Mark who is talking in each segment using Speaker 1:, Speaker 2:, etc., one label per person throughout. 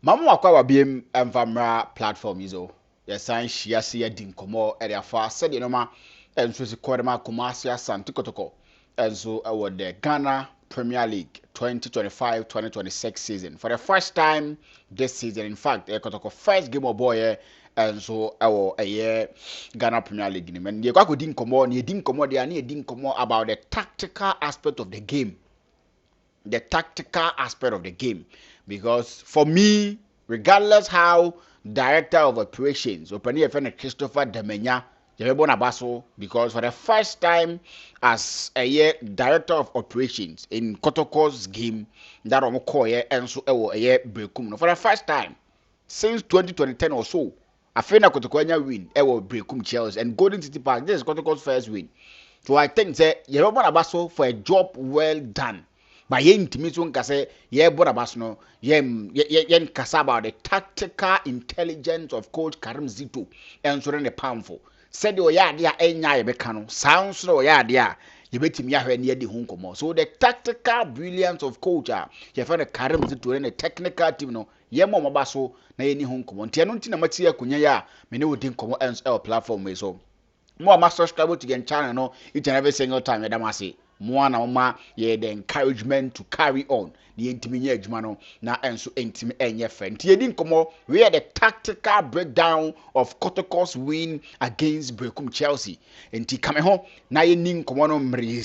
Speaker 1: Mamu akwa wa biem mfamra platform izo. Yes, I share see din komo area for said no ma enso si kodema Kumasi Asante Kotoko. Enso the Ghana Premier League 2025-2026 season. For the first time this season, in fact, Kotoko first game of boy enso a year Ghana Premier League. And you go din komo, ni din komo dia ni din komo about the tactical aspect of the game. The tactical aspect of the game, because for me, regardless how director of operations open friend Christopher Demenya Baso, because for the first time as a year director of operations in Kotoko'S game that I'm calling and so a year Berekum for the first time since 2010 or so. I feel that Kotoko'S win Berekum Chelsea and Golden City Park. This is Kotoko'S first win, so I think that Baso for a job well done. But yen ntimi so nka say ye boda bas no yen kasa about the tactical intelligence of coach Karim Zito enso ne powerful said o ya ade a enya ye beka no sounds no ya ade a ye betimi ahwe ne ade hu nkomo. So the tactical brilliance of coach ye fa ne Karim Zito ne technical team no ye mo baso na ye ni hu nkomo ntia no ntina mati akunya ya me ne wodi nkomo enso platform we. So more ma subscribe to the channel no each and every single time yedamase moana oma ye the encouragement to carry on the intimi nya adwuma no na enso intimi enye friend yedi nkomo we are the tactical breakdown of Kotoko'S win against Berekum Chelsea enti kame ho na ye ni nkomo no mre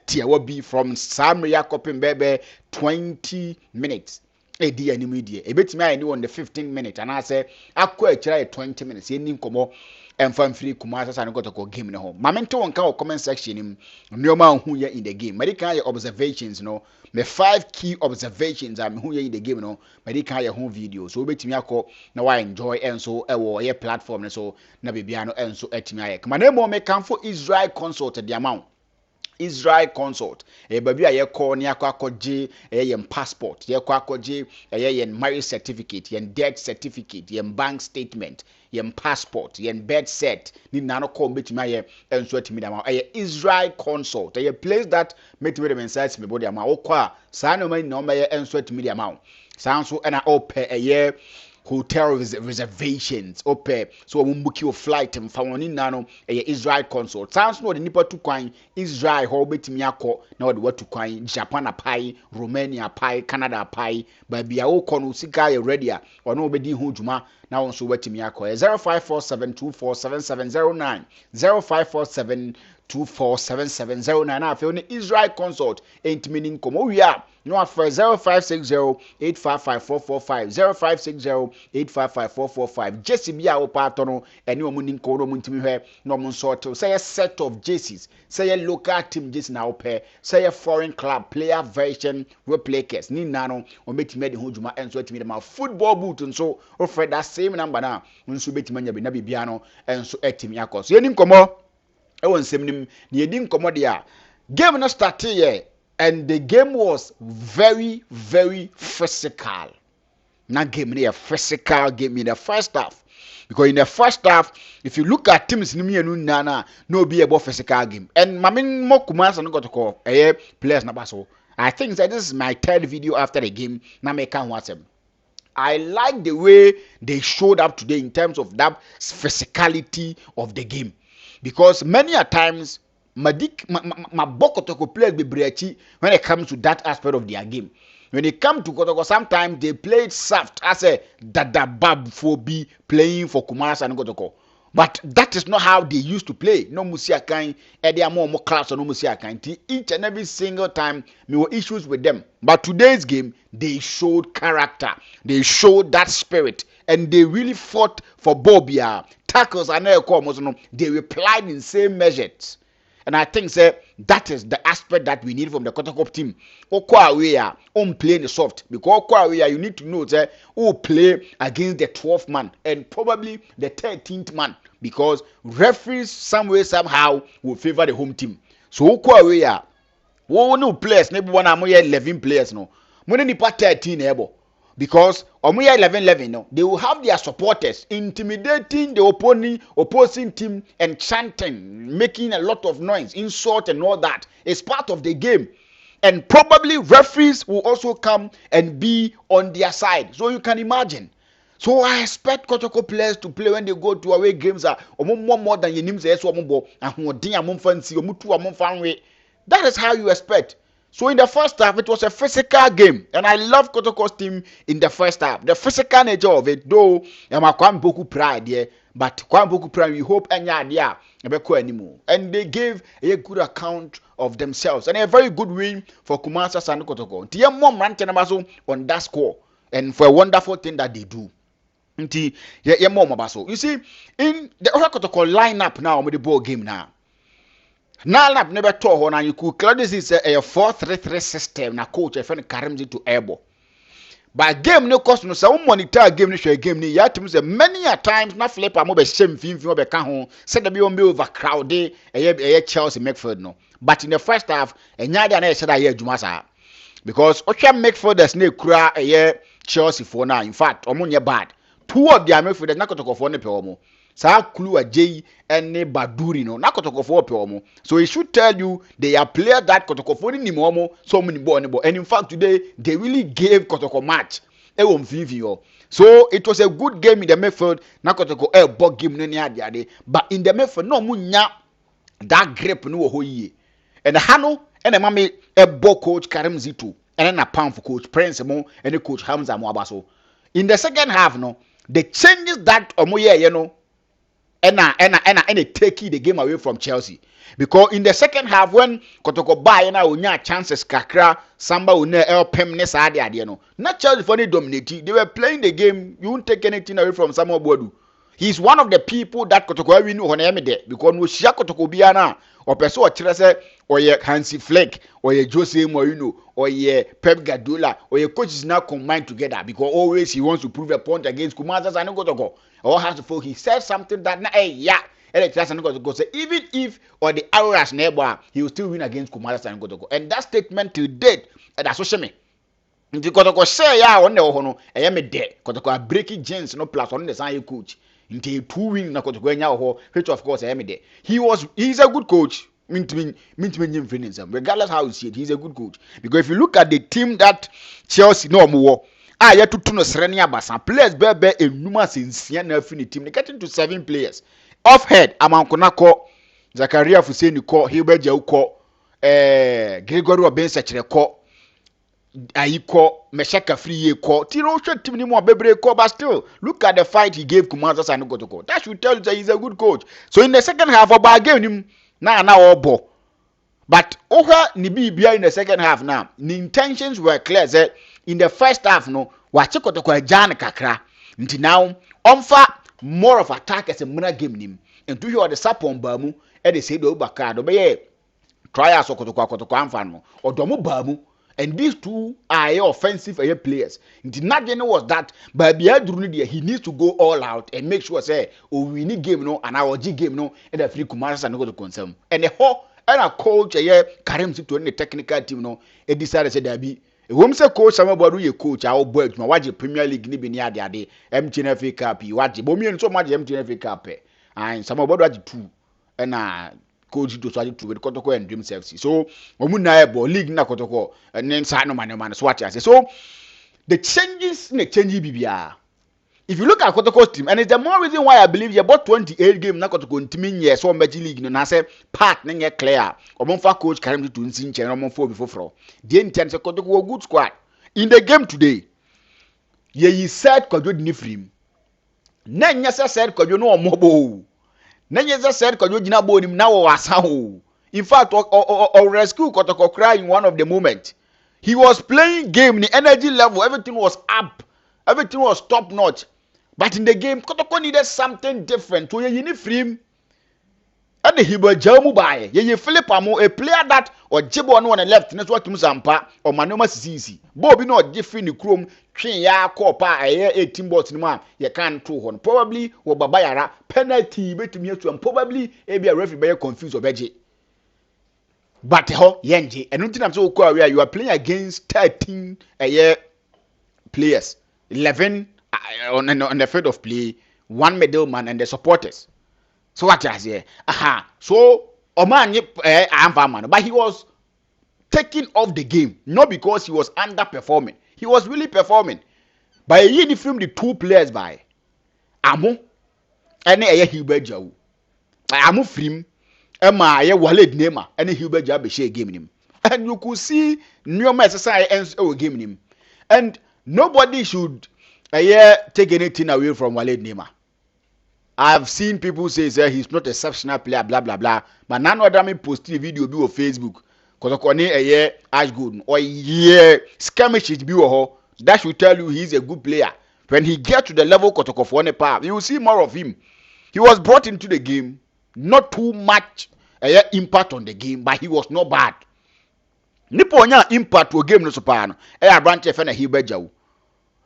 Speaker 1: tie wa bi from Samria Kopin bebe 20 minutes edi animu die ebetimi ayi ni on the 15 minutes and I say akwa akira 20 minutes ye ni nkomo emfam free Kumasi Asante Kotoko game ne ho mamento wonka o comment section nim nneoma hu ya in the game medical observations no me 5 key observations am hu ya in the game no medical ya hu video so obetimi akọ na wa enjoy enso ewo ye platform ne so na bebia no enso atimi aye kama na mo me kan for Israel consult the amount Israel consult baby aye call ni akwakoje yen passport ye kwakoje yen marriage certificate yen death certificate yen bank statement yen passport yen bed set ni nano call betimi aye enso atimi da ma Israel consult a place that metimi dem insights me body ama okwa sa no man no me enso atimi da ma sa so na ope hotel reservations ope so we book your flight and famoni nano Israel consult sounds no the nipa to kwan Israel ho betimi akọ na we watu kwan Japan apai Romania apai Canada apai ba bia wo kọ no sika ye ready a ono obedi ho dwuma na won so watimi akọ 0547247709 0547247709 afi on Israel consult entimi nkomo wi a no after 0560855445 0560855445 jesi bia wo pato no ene omu ninko no muntimi hwe no mu sort say a set of jerseys say a local team jersey na wo pe say a foreign club player version replicas ni nano o betimi de ho dwuma enso atimi de ma football boot nso o fred that same number na nso betimi anya bi na bibia no enso atimi akoso ye ni nkomo e won sem nim na ye di nkomo de a game no start here. And the game was very, very physical. Not game, a physical game in the first half. Because in the first half, if you look at teams, no be about physical game. And Mamin Mokumas and Kotoko, players Nabaso. I think that this is my third video after the game. Now I can't watch them. I like the way they showed up today in terms of that physicality of the game. Because many a times, my Kotoko players be breachi when it comes to that aspect of their game. When it comes to Kotoko, sometimes they played soft as a dada bab for be playing for Kumasi and Kotoko. But that is not how they used to play. No Musiakai, they are more class or no Musiakai. Each and every single time, there were issues with them. But today's game, they showed character. They showed that spirit. And they really fought for Bobia. Tackles and they replied in same measures. And I think that is the aspect that we need from the Kotoko'S team. Okwa we are on playing the soft, because okwa we are you need to know that who play against the 12th man and probably the 13th man, because referees some way somehow will favor the home team. So okwa we are no players maybe one am 11 players no. Money nipa 13 ebo. Because Omuya 11-11, no, they will have their supporters intimidating the opposing team and chanting, making a lot of noise, insult and all that. It's part of the game. and probably referees will also come and be on their side. So you can imagine. So I expect Kotoko players to play when they go to away games. More than your names. That is how you expect. So in the first half, it was a physical game, and I love Kotoko's team in the first half. The physical nature of it, though, Kwame Boku pride, yeah, but Kwame Boku pride, we hope any idea anymore. And they gave a good account of themselves and a very good win for Kumasa and Kotoko. The mom ran on that score, and for a wonderful thing that they do. You see, in the Kotoko lineup now with the ball game now. Now, never told her, you could clear this is a 4-3-3 system. Now, coach, I find Karimzi to able. But game no cost no some monitor game no share game ni ya tim say many a times na flip am be shame fin obe ka ho said be on be overcrowded Chelsea Midfield no. But in the first half enya dia na said aye adwuma sa because ohwe midfielders na ekura Chelsea for now. In fact omo nye bad, two of their midfielders na Kotoko ne pe omo sa clue ajay ene baduri no na Kotoko pe omo. So it should tell you they are players that Kotoko ni omo so many ball. And in fact today they really gave Kotoko match so it was a good game in the midfield na Kotoko ball game no ade but in the midfield no munya that grip no ho yie and hano and mama ball coach Karim Zito and na pound for coach Prince mo and coach Hamza mo abaso in the second half no the changes that omo ye no and take the game away from Chelsea. Because in the second half, when Kotoko buy na unya chances kakra, samba une elpem ne sa ade no. Not Chelsea for dominating. They were playing the game. You won't take anything away from Samuel Boadu. He's one of the people that Kotoko we know on Emide because no shia Kotoko biana or person or Chelsea or ye Hansi Flick or ye Jose Mourinho or ye Pep Guardiola or ye coaches now combined together because always he wants to prove a point against Kumasa and Kotoko. Or has to he said something that even if or the Arrows neighbor he will still win against Kumasa and Kotoko. And that statement to date that's what me. Nti Kotoko say ya on the hono me de Kotoko breaking jinx no plus on the sign coach. Nti 2 win na Kotoko nya ho which of course me de. He's a good coach. Regardless how you see it, he's a good coach. Because if you look at the team that Chelsea no more ya tutu no sreni abasa players bebe enuma sensia na afini team they getting to 7 players off head amankona ko Zakaria Fuseni ko Hilbert Jau ko Gregory Obensa kire ko ayiko Meshaka Free ko tiro hwe team ni mo bebre ko but still look at the fight he gave Kumasa and Kotoko. That should tell you that he's a good coach. So in the second half of our game him na obo but oha ni bibia in the second half now the intentions were clear that in the first half no wache Kotoko ajana kakra nti now onfa more of attack as a muna game nim ntu hwe the sapon ba mu e de say do baka do be ye try so Kotoko amfa no odomo ba mu and these two are offensive players nti nadene was that but bia duru no he needs to go all out and make sure say o win game no and our G game no e da free Kumasa no go to consem and the whole and a coach Karim Zito in the technical team no e decided say there be whom say coach Samuel Boadu ye coach our boy ma waje Premier League ni bi ni ade MTN FA Cup waje bo mi so waje MTN FA Cup and Samuel Boadu waje 2 na coach to waje 2 with Kotoko and Dreams FC so omu na ebo league na Kotoko and then sa no man so what I say so the changes na change bibia. If you look at Kotoko'S team, and it's the more reason why I believe you about 28 games na Kotoko ntimi nye so Magic League no na say part na nye clear. Omonfa coach Karim to nsin chen omonfo before. The intent say Kotoko good squad. In the game today, ye said Kojo dinifrim. Na nya said Kojo no omobo. Na nya said Kojo gina bo nim na wo asa ho. In fact, or rescue Kotoko cry in one of the moment. He was playing game, the energy level, everything was up. Everything was top notch. But in the game, Kotoko needed something different. So you need free. And the Hibo Jamu by ye Philip Amo, a player that or Jibo on the left, that's what Zampa or Manoma Sisi. Bobby not different the chrome, train ya copa, a year 18 bots in man, you can't two on. Probably or Babayara, penalty, bet me to and probably a be a referee confused or veggie. But Yenji, and nothing I'm so where you are playing against 13 a year players. 11 on the field of play, 1 middleman and the supporters. So what I say? So Oman but he was taken off the game, not because he was underperforming. He was really performing. By a year, film the two players by Amo and a Hubert Joe. Amo Frim, Emma, a Wallet Nema, and a Hubert Job share game him. And you could see new exercise ends over game him. And nobody should take anything away from Wallet Nema. I've seen people say he's not exceptional player, blah blah blah. But none of them posted a video on Facebook. Kotoko'S a year as good or skirmishes be that should tell you he's a good player. When he gets to the level Kotoko'S, you will see more of him. He was brought into the game, not too much impact on the game, but he was not bad. Niponya impact to a game no sopano. Branch fena Hibejaw.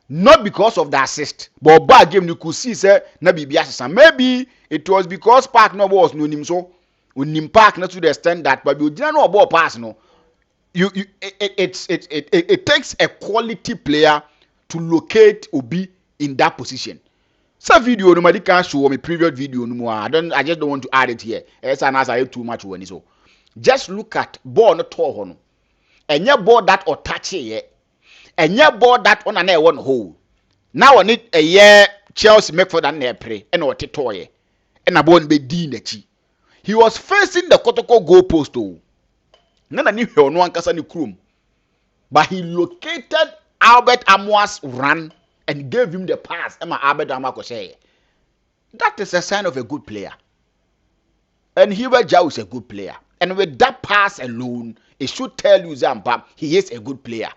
Speaker 1: Not because of the assist, but bad game you could see say na bibi maybe it was because Park no was no him so when Park not to the extent that but you didn't know about pass no. It takes a quality player to locate Obi in that position. Some video nobody can show me previous video no more. I just don't want to add it here. As an as I too much when so. Just look at ball not tall no. And your ball that or touch it. And your ball that on an air one hole. Now I need a year Chelsea make for that near pray and or titoye. And I won't be dinechi. He was facing the Kotoko'S goal post. None knew he on one Kasani Krum. But he located Albert Amoah's run and gave him the pass. Emma Albert Amoah say. That is a sign of a good player. And Hubert Joe is a good player. And with that pass alone, it should tell you Zampa he is a good player.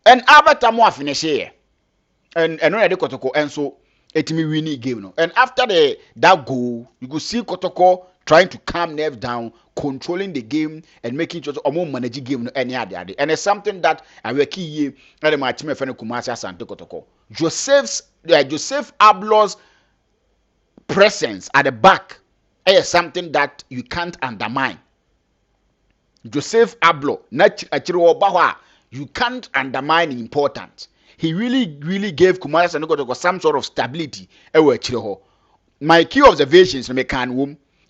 Speaker 1: And Albert Amoah finish here. And when they Kotoko'S and so it me winning game no. And after that goal, you could see Kotoko'S trying to calm nerves down, controlling the game and making sure to manage game no any other. And it's something that I will key here and my team friend Kumasi Asante Kotoko'S. Joseph Abloh's presence at the back is something that you can't undermine. Joseph Abloh, you can't undermine the importance. He really gave Kumasi Asante some sort of stability. My key observations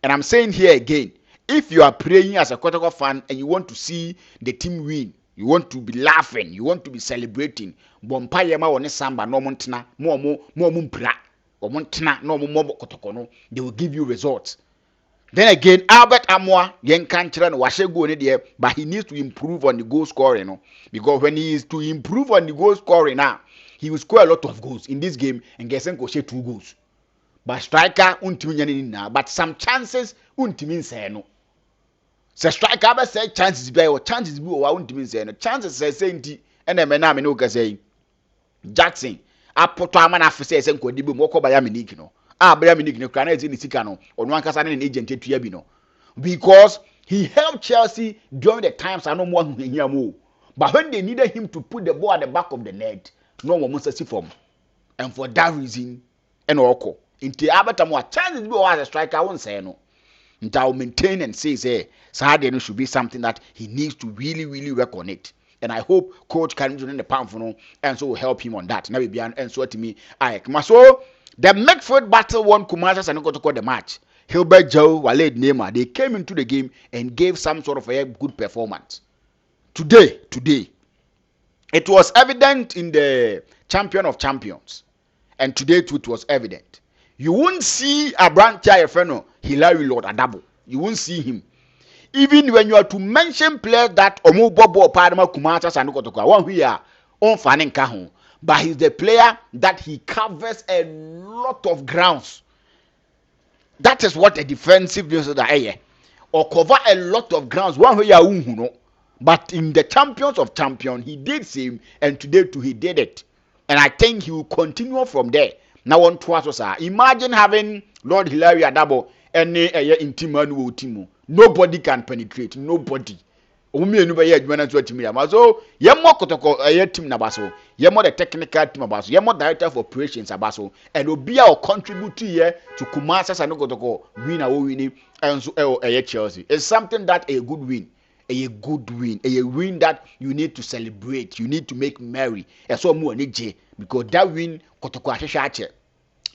Speaker 1: and I'm saying here again, if you are praying as a Kotoko'S fan and you want to see the team win, you want to be laughing, you want to be celebrating, they will give you results. Then again, Albert Amoah, but he needs to improve on the goal scoring. Because when he is to improve on the goal scoring now, he will score a lot of goals in this game and get 2 goals. But striker, but some chances, no. So striker, but say chances be or chances be or chances say, and then say Jackson. Apoto man afese say nkodi be moko ba ya Munich no. Bayern Munich no kana ezi ni sika no. Onu ankasa na agent etua bi no. Because he helped Chelsea during the times I no more hia mo. But when they needed him to put the ball at the back of the net, no one wants to see from. And for that reason, and oko. Into Albert Amoah chances be as a striker, I won't say no. Into I'll maintain and say Saturday should be something that he needs to really work on it. And I hope coach can join the pound and so will help him on that. Now we be and so to me, so the midfield battle won Kumasi Asante Kotoko'S the match. Hubert Joe, Walid Nema, they came into the game and gave some sort of a good performance. Today, it was evident in the Champion of Champions, and today too it was evident. You won't see a branch Feno Hilary Lord Adabo. You won't see him. Even when you are to mention players that Omo Bobo Padma Kumasi Asante Kotoko'S, one who are on Fanning Kahun, but he's the player that he covers a lot of grounds. That is what a defensive midfielder or cover a lot of grounds. One who are but in the Champions of Champions, he did same, and today too he did it. And I think he will continue from there. Now on twice, imagine having Lord Hilary Adabo any in team. Nobody can penetrate. Nobody. So yemo Kotoko'S team nabaso. Yemo the technical team abaso. Yemo director of operations abaso. And Obia will contribute here to Kumasi Asante Kotoko'S win or winning and so Chelsea. It's something that a good win. A good win. A win that you need to celebrate. You need to make merry. And so more because that win Kotoko'S.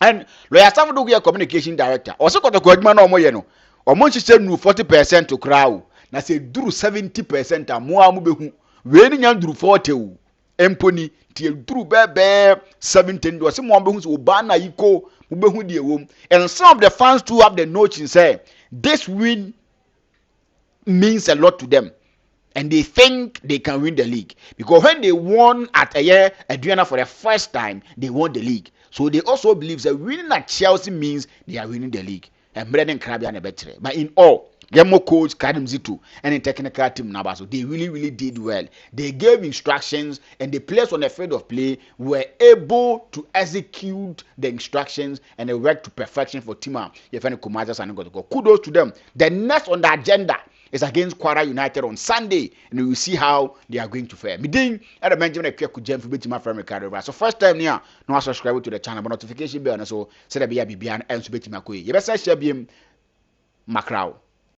Speaker 1: And lawyer Samuel communication director. Also Kotoko'S man no more. Omo chise nu 40% to crowd. na say duru 70% a mo a mo behu we ni nya duru 40 o emponi tie duru bebe 70 do say mo behu so ba na yiko mo behu de wom. And some of the fans too have the notion say this win means a lot to them. And they think they can win the league. Because when they won at a year, Adriana for the first time, they won the league. So they also believe that winning at Chelsea means they are winning the league. And Brendan Krabby and better. But in all, Gemo coach, Kadim Zitu, and the technical team Nabaso, they really did well. They gave instructions, and the players on the field of play were able to execute the instructions, and they worked to perfection for Tima. Kudos to them. The next on the agenda is against Kwara United on Sunday, and we will see how they are going to fare. Midin, at the mention of Kujem for Bitima from Ricardo. So first time here, no subscribe to the channel, but notification bell, and so say that be a BB and Bitima. You better share Macrao.